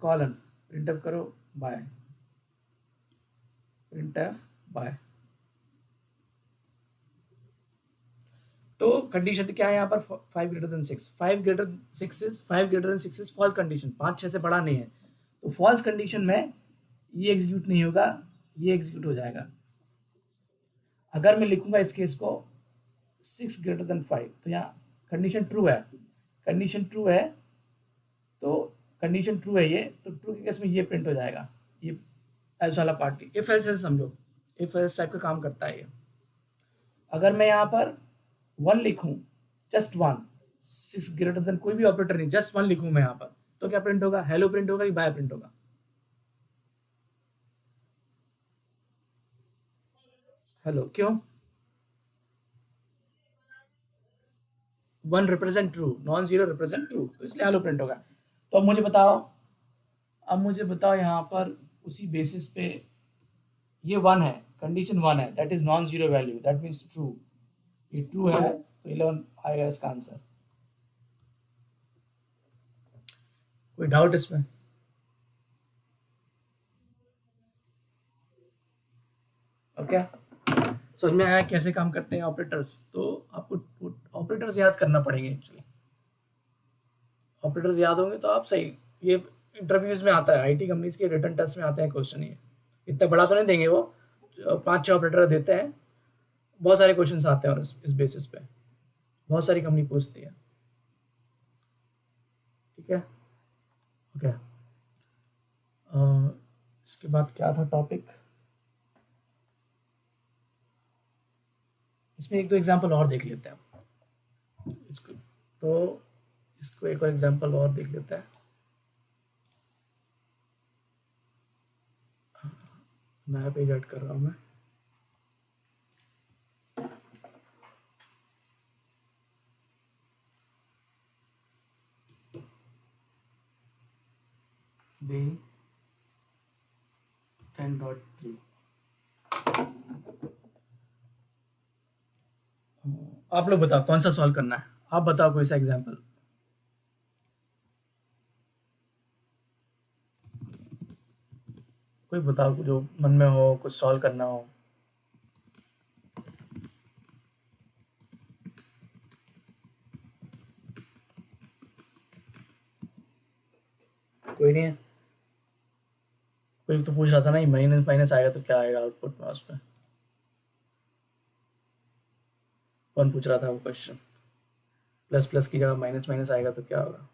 [SPEAKER 1] कॉलन प्रिंट एफ करो बाय, प्रिंट एफ बाय। तो कंडीशन क्या है यहाँ पर, 5 greater than 6, 5 greater 6 is false condition, 5 6 से बड़ा नहीं है, तो फॉल्स कंडीशन में ये एग्जीक्यूट नहीं होगा, ये एग्जीक्यूट हो जाएगा। अगर मैं लिखूंगा इस केस को 6 ग्रेटर देन 5, तो यहाँ कंडीशन ट्रू है, कंडीशन ट्रू है तो कंडीशन ट्रू है ये, तो ट्रू के केस में ये प्रिंट हो जाएगा, ये एल्स वाला पार्ट। इफ एल्स समझो, इफ एल्स टाइप का काम करता है ये। अगर मैं यहाँ पर 1 लिखूँ, जस्ट 1, 6 ग्रेटर देन कोई भी ऑपरेटर नहीं, जस्ट 1 लिखूँ मैं यहाँ पर, तो क्या प्रिंट होगा? हेलो प्रिंट होगा कि बाय प्रिंट होगा? हेलो। क्यों? 1 represent true, non zero represent true, तो इसलिए हेलो प्रिंट होगा। तो अब मुझे बताओ यहाँ पर उसी बेसिस पे ये 1 है, कंडीशन 1 है, that is non zero value, that means true. ये ट्रू है तो 11 आएगा इसका आंसर। कोई डाउट इसमें? ओके, समझ में आया कैसे काम करते हैं ऑपरेटर्स? तो आपको ऑपरेटर्स याद करना पड़ेंगे एक्चुअली। ऑपरेटर्स याद होंगे तो आप सही, ये इंटरव्यूज में आता है, आईटी कंपनीज के रिटर्न टेस्ट में आते हैं क्वेश्चन। ये इतना बड़ा तो नहीं देंगे वो, 5-6 ऑपरेटर देते हैं, बहुत सारे क्वेश्चन आते हैं और इस बेसिस पे बहुत सारी कंपनी पूछती है। ठीक है, ओके। इसके बाद क्या था टॉपिक? इसमें एक दो एग्जांपल और देख लेते हैं इसको, तो इसको एक और एग्जांपल और देख लेते हैं। नया पेज ऐड कर रहा हूँ मैं। बी 10.3। आप लोग बताओ कौन सा सॉल्व करना है? आप बताओ कोई सा एग्जांपल। कोई बताओ जो मन में हो, कुछ सॉल्व करना हो। कोई नहीं है? कोई तो पूछ रहा था ना, माइनस माइनस आएगा तो क्या आएगा आउटपुट में उसमें? कौन पूछ रहा था वो क्वेश्चन? प्लस प्लस की जगह माइनस माइनस आएगा तो क्या होगा?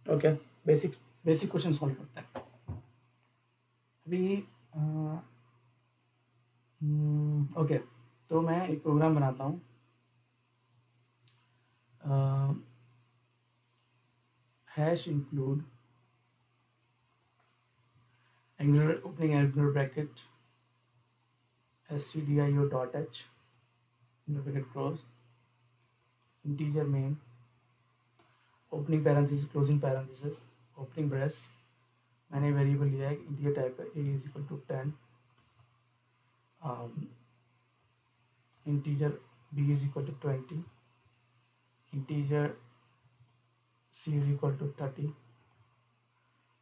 [SPEAKER 1] Okay, basic basic question solve करते हैं अभी। ओके, तो मैं एक प्रोग्राम बनाता हूँ। Hash include angular opening angular bracket stdio dot h bracket close integer main opening parenthesis closing parenthesis opening brace। मैंने वेरिएबल लिया है इंटीजर टाइप का, a is equal to 10, integer b is equal to 20, integer c is equal to 30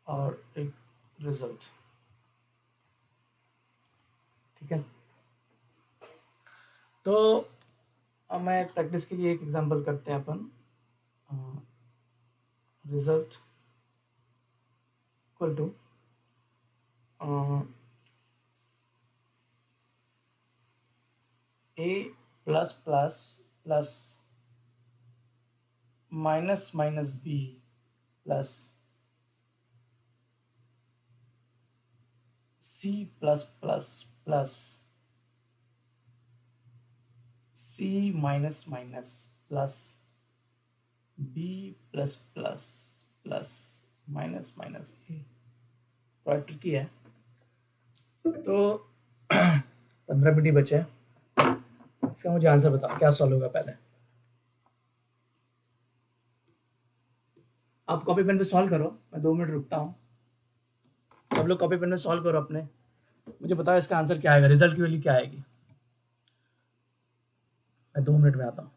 [SPEAKER 1] और एक result. ठीक है, तो अब मैं प्रैक्टिस के लिए एक एग्जांपल करते हैं अपन। Result equal to a plus plus plus minus minus b plus c plus plus plus c minus minus plus b plus plus plus minus minus a। थोड़ा ट्रिकी है, तो 15 मिनट ही बचे हैं। इसका मुझे आंसर बताओ क्या सॉल्व होगा पहले। आप कॉपी पेन पे सॉल्व करो, मैं 2 मिनट रुकता हूँ। सब लोग कॉपी पेन में सॉल्व करो अपने, मुझे बताओ इसका आंसर क्या आएगा, रिजल्ट की वैल्यू क्या आएगी। मैं 2 मिनट में आता हूँ।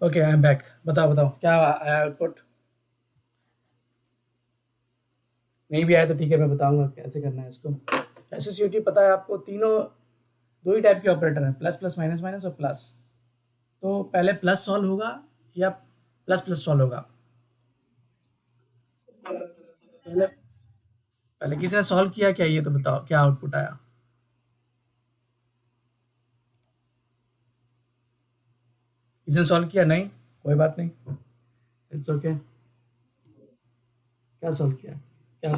[SPEAKER 1] Okay, I am back. बताओ बताओ क्या आया आउटपुट। नहीं भी आया तो ठीक है, मैं बताऊंगा कैसे करना है इसको। एसोसिएटिव पता है आपको, तीनों दो ही टाइप के ऑपरेटर हैं, प्लस प्लस माइनस माइनस और प्लस। तो पहले प्लस सॉल्व होगा या प्लस प्लस सॉल्व होगा? पहले पहले किसी ने सॉल्व किया क्या, ये तो बताओ क्या आउटपुट आया। किसी ने सॉल्व किया? नहीं, कोई बात नहीं, इट्स ओके। क्या सॉल्व किया? क्या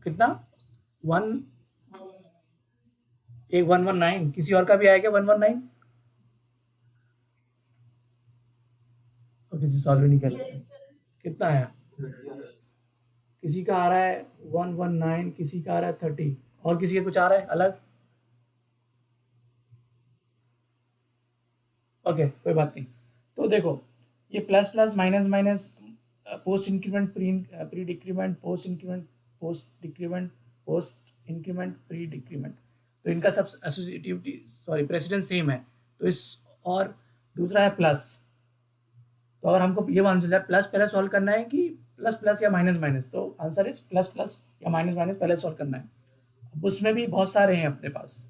[SPEAKER 1] कितना? वन? एक 119, किसी और का भी आया क्या 119? और किसी सॉल्व ही नहीं कर कितना आया? किसी का आ रहा है 119, किसी का आ रहा है 30, और किसी का कुछ आ रहा है अलग? ओके, कोई बात नहीं। तो देखो, ये plus plus minus minus, post increment pre decrement, post increment post decrement, post increment pre decrement, तो इनका सब एसोसिएटिविटी, सॉरी, प्रेसिडेंस सेम है। तो इस, और दूसरा है प्लस। तो अगर हमको ये मालूम चल जाए प्लस पहले सॉल्व करना है कि प्लस प्लस या माइनस माइनस, तो आंसर इज प्लस प्लस या माइनस माइनस पहले सॉल्व करना है। अब उसमें भी बहुत सारे हैं अपने पास,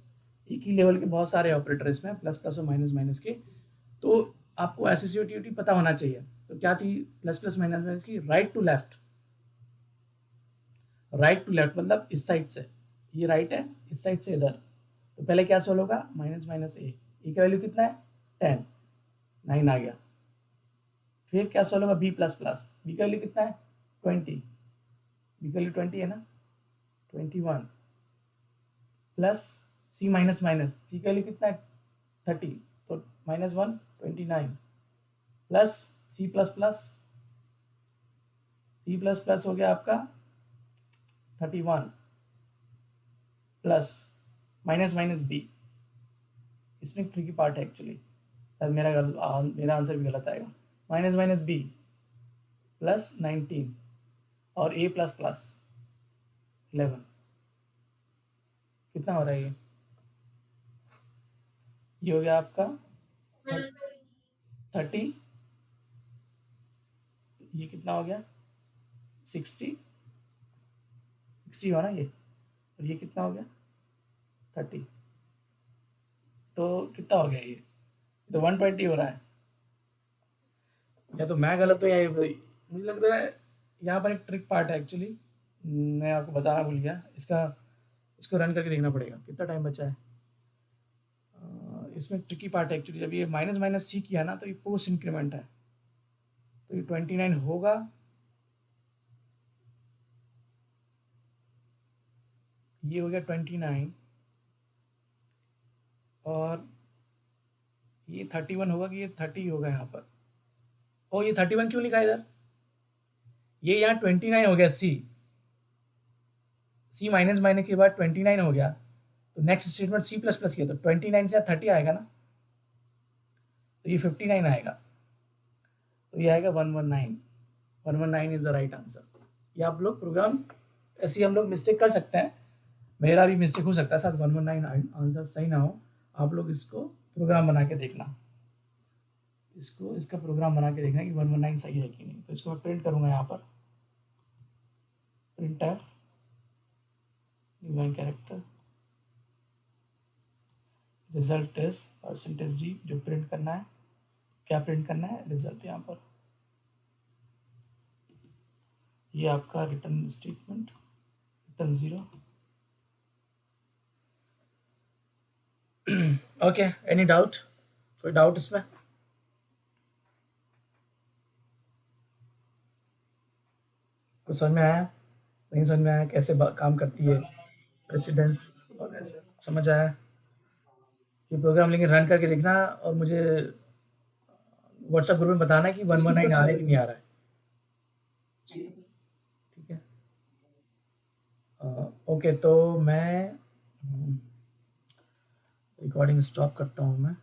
[SPEAKER 1] एक ही लेवल के बहुत सारे ऑपरेटर इसमें, प्लस प्लस और माइनस माइनस के। तो आपको एसोसिएटिविटी पता होना चाहिए। तो क्या थी प्लस प्लस माइनस माइनस की? Right to left. Right to left मतलब इस साइड से, ये राइट है, इस साइड से इधर। तो पहले क्या सोल्व होगा? माइनस माइनस ए का वैल्यू कितना है? 10, 9 आ गया। फिर क्या सोल्व होगा? बी प्लस प्लस, बी का वैल्यू कितना है? 20, बी का वैल्यू 20 है ना, 21 plus C minus minus, C का वैल्यू कितना है? 30, तो -1 29 plus C plus plus, C plus plus हो गया आपका 31 प्लस माइनस माइनस बी। इसमें ट्रिकी पार्ट है एक्चुअली, शायद मेरा आंसर भी गलत आएगा। माइनस माइनस बी प्लस 19 और ए प्लस प्लस 11, कितना हो रहा है ये हो गया आपका 30, ये कितना हो गया 60, 60 हो ना ये, और ये कितना हो गया 30, तो कितना हो गया ये तो 120 हो रहा है। या तो मैं गलत हूँ या मुझे लग रहा है यहाँ पर एक ट्रिक पार्ट है एक्चुअली, मैं आपको बताना भूल गया इसका। इसको रन करके देखना पड़ेगा, कितना टाइम बचा है। इसमें ट्रिकी पार्ट है एक्चुअली, जब ये माइनस माइनस सी किया ना तो ये पोस्ट इंक्रीमेंट है, तो ये 29 होगा, ये हो गया 29, और ये 31 होगा कि ये 30 होगा यहाँ पर। ओ, ये 31 क्यों लिखा है इधर? ये यहाँ 29 हो गया, सी सी माइनस माइनस के बाद 29 हो गया, तो next statement C plus plus किया तो 29 से 30 आएगा ना, तो ये 59 आएगा, तो ये आएगा 119। 119 इज द राइट आंसर। ये आप लोग प्रोग्राम, ऐसे हम लोग मिस्टेक कर सकते हैं, मेरा भी मिस्टेक हो सकता है साथ, 119 आंसर सही ना हो। आप लोग इसको प्रोग्राम बना के देखना, इसको इसका प्रोग्राम बना के देखना कि 119 सही है कि नहीं। तो इसको मैं प्रिंट करूँगा यहाँ पर, print F new line character, result is percentage D, जो प्रिंट करना है, क्या प्रिंट करना है? रिजल्ट। यहाँ पर ये आपका return statement, return 0। Okay, any doubt? कोई डाउट इसमें? कुछ समझ में आया? नहीं समझ में आया कैसे काम करती है प्रेसिडेंस और ऐसे? समझ आया? ये प्रोग्राम लेकिन रन करके देखना और मुझे व्हाट्सएप ग्रुप में बताना कि 119 आ रहा है कि नहीं आ रहा है, ठीक है? ओके, तो मैं रिकॉर्डिंग स्टॉप करता हूँ मैं।